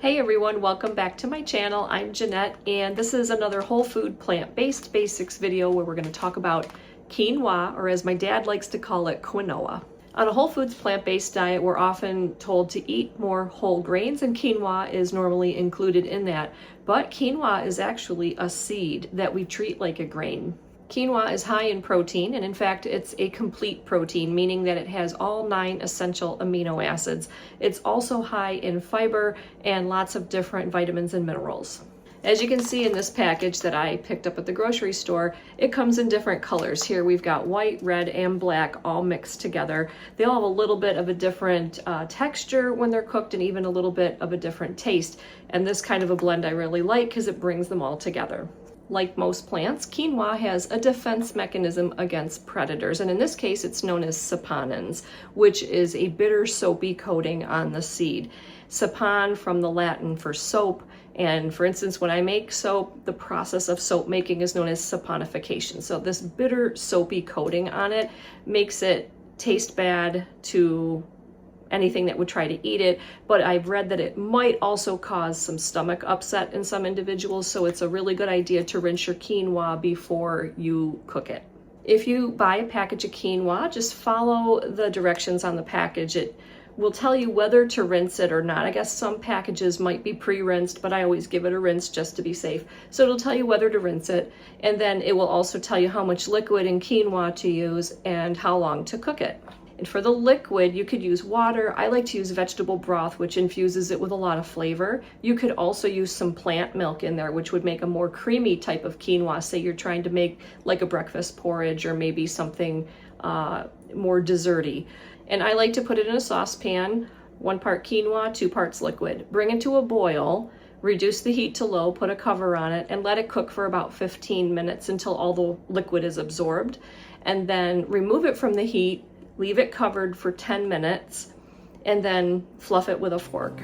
Hey everyone, welcome back to my channel. I'm Jeanette, and this is another whole food plant-based basics video where we're going to talk about quinoa, or as my dad likes to call it, quinoa. On a whole foods plant-based diet, we're often told to eat more whole grains, and quinoa is normally included in that. But quinoa is actually a seed that we treat like a grain. Quinoa is high in protein, and in fact, it's a complete protein, meaning that it has all 9 essential amino acids. It's also high in fiber and lots of different vitamins and minerals. As you can see in this package that I picked up at the grocery store, it comes in different colors. Here we've got white, red, and black all mixed together. They all have a little bit of a different texture when they're cooked and even a little bit of a different taste. And this kind of a blend I really like because it brings them all together. Like most plants, quinoa has a defense mechanism against predators, and in this case it's known as saponins, which is a bitter soapy coating on the seed. Sapon from the Latin for soap, and for instance when I make soap, the process of soap making is known as saponification. So this bitter soapy coating on it makes it taste bad to anything that would try to eat it, but I've read that it might also cause some stomach upset in some individuals, so it's a really good idea to rinse your quinoa before you cook it. If you buy a package of quinoa, just follow the directions on the package. It will tell you whether to rinse it or not. I guess some packages might be pre-rinsed, but I always give it a rinse just to be safe. So it'll tell you whether to rinse it, and then it will also tell you how much liquid in quinoa to use and how long to cook it. And for the liquid, you could use water. I like to use vegetable broth, which infuses it with a lot of flavor. You could also use some plant milk in there, which would make a more creamy type of quinoa. Say you're trying to make like a breakfast porridge or maybe something more desserty. And I like to put it in a saucepan, 1 part quinoa, 2 parts liquid. Bring it to a boil, reduce the heat to low, put a cover on it, and let it cook for about 15 minutes until all the liquid is absorbed. And then remove it from the heat, leave it covered for 10 minutes, and then fluff it with a fork.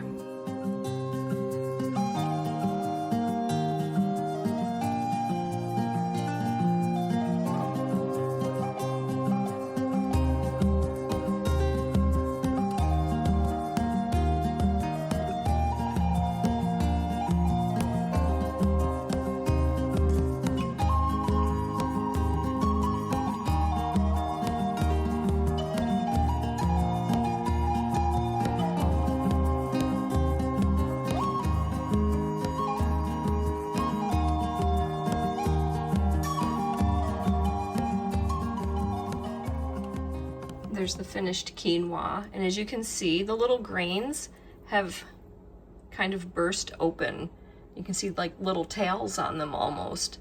There's the finished quinoa, and as you can see, the little grains have kind of burst open. You can see like little tails on them almost.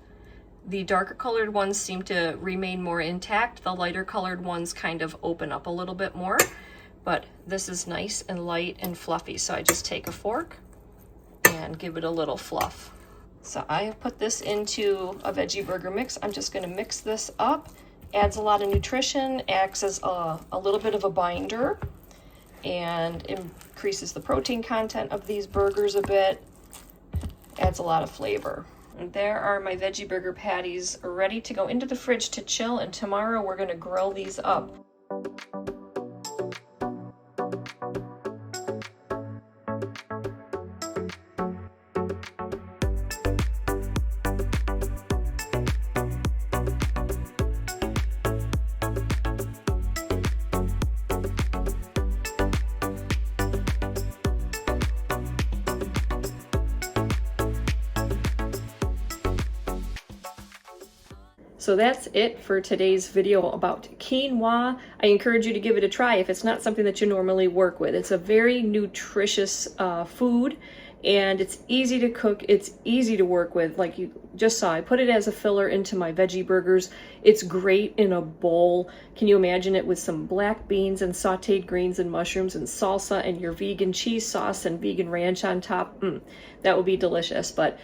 The darker colored ones seem to remain more intact. The lighter colored ones kind of open up a little bit more, but this is nice and light and fluffy. So I just take a fork and give it a little fluff. So I have put this into a veggie burger mix. I'm just going to mix this up. Adds a lot of nutrition, acts as a little bit of a binder, and increases the protein content of these burgers a bit, adds a lot of flavor. And there are my veggie burger patties ready to go into the fridge to chill, and tomorrow we're going to grill these up. So that's it for today's video about quinoa. I encourage you to give it a try if it's not something that you normally work with. It's a very nutritious food, and it's easy to cook. It's easy to work with. Like you just saw, I put it as a filler into my veggie burgers. It's great in a bowl. Can you imagine it with some black beans and sauteed greens and mushrooms and salsa and your vegan cheese sauce and vegan ranch on top? That would be delicious. But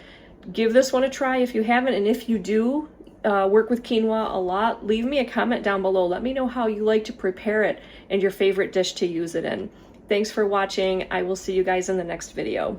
give this one a try if you haven't, and if you do work with quinoa a lot, leave me a comment down below. Let me know how you like to prepare it and your favorite dish to use it in. Thanks for watching. I will see you guys in the next video.